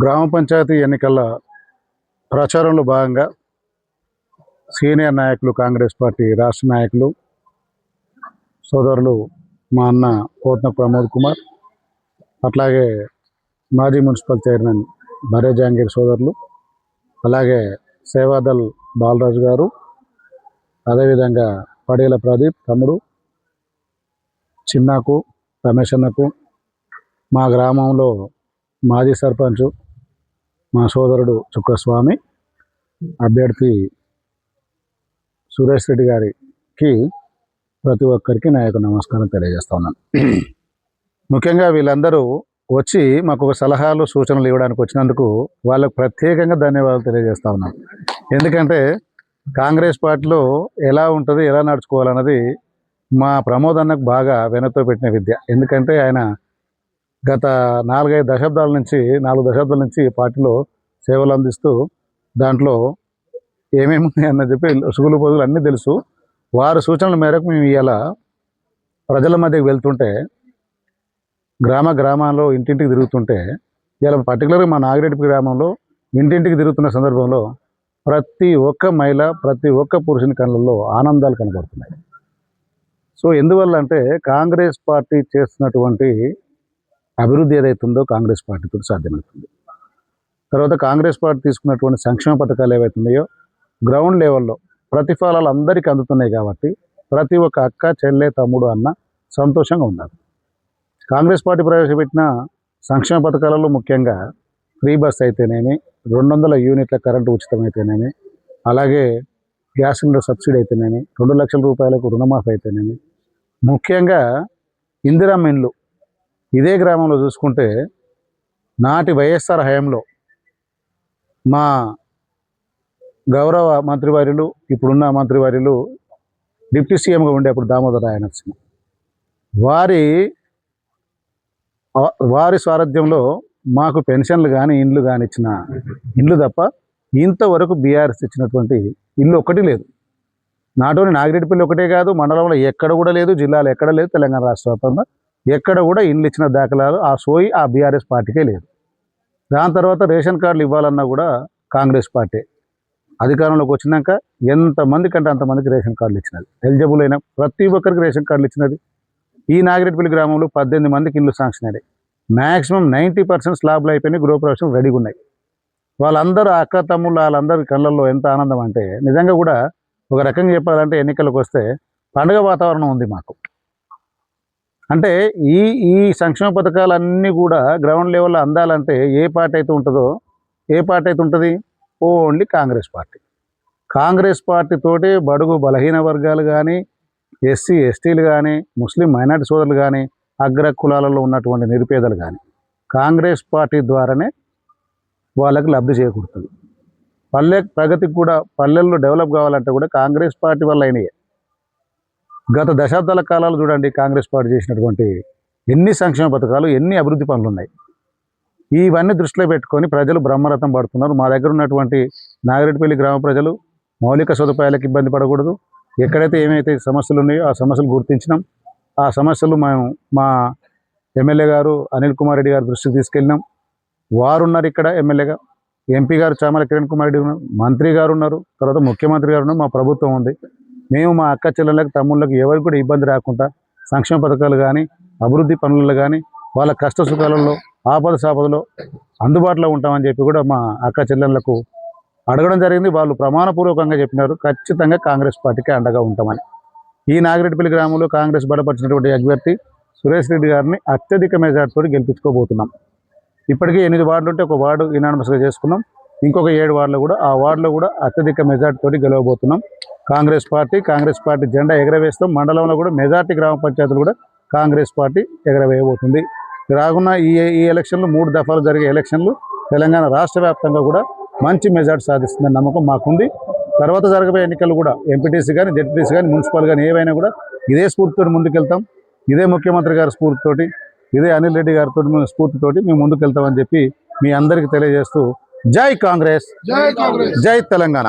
గ్రామ పంచాయతీ ఎన్నికల ప్రచారంలో భాగంగా సీనియర్ నాయకులు, కాంగ్రెస్ పార్టీ రాష్ట్ర నాయకులు, సోదరులు మా అన్న కోట్న ప్రమోద్ కుమార్, అట్లాగే మాజీ మున్సిపల్ చైర్మన్ బరే జహాంగీర్ సోదరులు, అలాగే సేవాదల్ బాలరాజు గారు, అదేవిధంగా పడేల ప్రదీప్ తమ్ముడు, చిన్నాకు, రమేష్ అన్నకు, మా గ్రామంలో మాజీ సర్పంచ్ మా సోదరుడు చుక్కస్వామి, అభ్యర్థి సురేష్ రెడ్డి గారికి ప్రతి ఒక్కరికి నా యొక్క నమస్కారం తెలియజేస్తా ఉన్నాను. ముఖ్యంగా వీళ్ళందరూ వచ్చి మాకు ఒక సలహాలు, సూచనలు ఇవ్వడానికి వచ్చినందుకు వాళ్ళకు ప్రత్యేకంగా ధన్యవాదాలు తెలియజేస్తా ఉన్నాను. ఎందుకంటే కాంగ్రెస్ పార్టీలో ఎలా ఉంటుంది, ఎలా నడుచుకోవాలన్నది మా ప్రమోద్ అన్నకు బాగా వెనతో పెట్టిన విద్య. ఎందుకంటే ఆయన గత 4 దశాబ్దాల నుంచి పార్టీలో సేవలు అందిస్తూ దాంట్లో ఏమేమి ఉన్నాయన్న చెప్పి సుగులు పొదులు అన్నీ తెలుసు. వారి సూచనల మేరకు మేము ఇవాళ ప్రజల మధ్యకి వెళ్తుంటే, గ్రామాల్లో ఇంటింటికి తిరుగుతుంటే, ఇలా పర్టికులర్గా మా నాగిరెడ్డి గ్రామంలో ఇంటింటికి తిరుగుతున్న సందర్భంలో ప్రతి ఒక్క మహిళ, ప్రతి ఒక్క పురుషుని కళ్ళల్లో ఆనందాలు కనబడుతున్నాయి. సో ఎందువల్ల అంటే కాంగ్రెస్ పార్టీ చేస్తున్నటువంటి అభివృద్ధి ఏదైతుందో కాంగ్రెస్ పార్టీతో సాధ్యమవుతుంది. తర్వాత కాంగ్రెస్ పార్టీ తీసుకున్నటువంటి సంక్షేమ పథకాలు ఏవైతున్నాయో గ్రౌండ్ లెవెల్లో ప్రతిఫలాలు అందరికీ అందుతున్నాయి. కాబట్టి ప్రతి ఒక్క అక్క, చెల్లె, తమ్ముడు, అన్న సంతోషంగా ఉన్నారు. కాంగ్రెస్ పార్టీ ప్రవేశపెట్టిన సంక్షేమ పథకాలలో ముఖ్యంగా ఫ్రీ బస్ అయితేనేమి, 200 యూనిట్ల కరెంటు ఉచితం అయితేనేమి, అలాగే గ్యాస్ సిలిండర్ సబ్సిడీ అయితేనేమి, 2 లక్షల రూపాయలకు రుణమాఫీ అయితేనేమి, ముఖ్యంగా ఇందిరమ్మ ఇండ్లు ఇదే గ్రామంలో చూసుకుంటే నాటి వైఎస్ఆర్ హయాంలో మా గౌరవ మంత్రివర్యులు, ఇప్పుడున్న మంత్రివర్యులు డిప్యూటీ సీఎంగా ఉండే అప్పుడు దామోదర రాయనరసింహ వారి స్వారథ్యంలో మాకు పెన్షన్లు కానీ, ఇండ్లు కానీ ఇచ్చిన ఇండ్లు తప్ప ఇంతవరకు బీఆర్ఎస్ ఇచ్చినటువంటి ఇల్లు ఒక్కటి లేదు. నాట్ ఓన్లీ నాగిరెడ్డిపల్లి ఒకటే కాదు, మండలంలో ఎక్కడ కూడా లేదు, జిల్లాలో ఎక్కడ లేదు, తెలంగాణ రాష్ట్ర వ్యాప్తంగా ఎక్కడ కూడా ఇండ్లు ఇచ్చిన దాఖలాలు ఆ సోయి ఆ బీఆర్ఎస్ పార్టీకే లేదు. దాని తర్వాత రేషన్ కార్డులు ఇవ్వాలన్నా కూడా కాంగ్రెస్ పార్టీ అధికారంలోకి వచ్చినాక ఎంతమంది కంటే అంతమందికి రేషన్ కార్డులు ఇచ్చినది. ఎలిజిబుల్ అయిన ప్రతి ఒక్కరికి రేషన్ కార్డులు ఇచ్చినది. ఈ నాగిరెడ్డిపల్లి గ్రామంలో 18 మందికి ఇండ్లు శాంక్షన్ అయ్యాయి. మ్యాక్సిమం 90% స్లాబ్లు అయిపోయినాయి, గృహప్రవేశం రెడీగా ఉన్నాయి. వాళ్ళందరూ అక్క తమ్ముళ్ళు వాళ్ళందరి కళ్ళల్లో ఎంత ఆనందం అంటే, నిజంగా కూడా ఒక రకంగా చెప్పాలంటే ఎన్నికలకు వస్తే పండుగ వాతావరణం ఉంది మాకు. అంటే ఈ సంక్షేమ పథకాలన్నీ కూడా గ్రౌండ్ లెవెల్లో అందాలంటే ఏ పార్టీ అయితే ఉంటుంది? Only Congress party. కాంగ్రెస్ పార్టీతోటి బడుగు బలహీన వర్గాలు కానీ, ఎస్సీ ఎస్టీలు కానీ, ముస్లిం మైనార్టీ సోదరులు కానీ, అగ్ర కులాలలో ఉన్నటువంటి నిరుపేదలు కానీ కాంగ్రెస్ పార్టీ ద్వారానే వాళ్ళకి లబ్ధి చేకూరుతుంది. పల్లె ప్రగతికి కూడా, పల్లెల్లో డెవలప్ కావాలంటే కూడా కాంగ్రెస్ పార్టీ వల్ల అయినాయి. గత దశాబ్దాల కాలాలు చూడండి, కాంగ్రెస్ పార్టీ చేసినటువంటి ఎన్ని సంక్షేమ పథకాలు, ఎన్ని అభివృద్ధి పనులు ఉన్నాయి. ఇవన్నీ దృష్టిలో పెట్టుకొని ప్రజలు బ్రహ్మరథం పడుతున్నారు. మా దగ్గర ఉన్నటువంటి నాగిరెడ్డిపల్లి గ్రామ ప్రజలు మౌలిక సదుపాయాలకు ఇబ్బంది పడకూడదు. ఎక్కడైతే ఏమైతే సమస్యలు ఉన్నాయో ఆ సమస్యలు గుర్తించినాం. ఆ సమస్యలు మేము మా ఎమ్మెల్యే గారు అనిల్ కుమార్ రెడ్డి గారి దృష్టికి తీసుకెళ్ళినాం. వారు ఉన్నారు ఇక్కడ ఎమ్మెల్యేగా, ఎంపీ గారు చామల కిరణ్ కుమార్ రెడ్డి ఉన్నారు, మంత్రి గారు ఉన్నారు, తర్వాత ముఖ్యమంత్రి గారు ఉన్నారు, మా ప్రభుత్వం ఉంది. మేము మా అక్క చెల్లెళ్ళకి, తమ్ముళ్ళకి ఎవరికి కూడా ఇబ్బంది రాకుండా సంక్షేమ పథకాలు కానీ, అభివృద్ధి పనులలో కానీ, వాళ్ళ కష్ట సుఖాలలో, ఆపద సాపదలో అందుబాటులో ఉంటామని చెప్పి కూడా మా అక్క చెల్లెళ్ళకు అడగడం జరిగింది. వాళ్ళు ప్రమాణపూర్వకంగా చెప్పినారు, ఖచ్చితంగా కాంగ్రెస్ పార్టీకి అండగా ఉంటామని. ఈ నాగిరెడ్డిపల్లి గ్రామంలో కాంగ్రెస్ బలపరిచినటువంటి అభ్యర్థి సురేష్ రెడ్డి గారిని అత్యధిక మెజార్టీతో గెలిపించుకోబోతున్నాం. ఇప్పటికీ 8 వార్డులు ఉంటే ఒక వార్డు యునానిమస్గా చేసుకున్నాం. ఇంకొక 7 వార్డులు కూడా ఆ వార్డులో కూడా అత్యధిక మెజార్టీతో గెలవబోతున్నాం. కాంగ్రెస్ పార్టీ జెండా ఎగరవేస్తాం. మండలంలో కూడా మెజార్టీ గ్రామ పంచాయతీలు కూడా కాంగ్రెస్ పార్టీ ఎగరవేయబోతుంది. రాకున్న ఈ ఎలక్షన్లు 3 దఫాలు జరిగే ఎలక్షన్లు తెలంగాణ రాష్ట్ర వ్యాప్తంగా కూడా మంచి మెజార్టీ సాధిస్తుందని నమ్మకం మాకుంది. తర్వాత జరగబోయే ఎన్నికలు కూడా ఎంపీటీసీ కానీ, జెడ్పీటీసీ కానీ, మున్సిపల్ కానీ ఏవైనా కూడా ఇదే స్ఫూర్తితో ముందుకెళ్తాం. ఇదే ముఖ్యమంత్రి గారి స్ఫూర్తితోటి, ఇదే అనిల్ రెడ్డి గారితో స్ఫూర్తితోటి మేము ముందుకెళ్తామని చెప్పి మీ అందరికీ తెలియజేస్తూ జై కాంగ్రెస్, జై తెలంగాణ.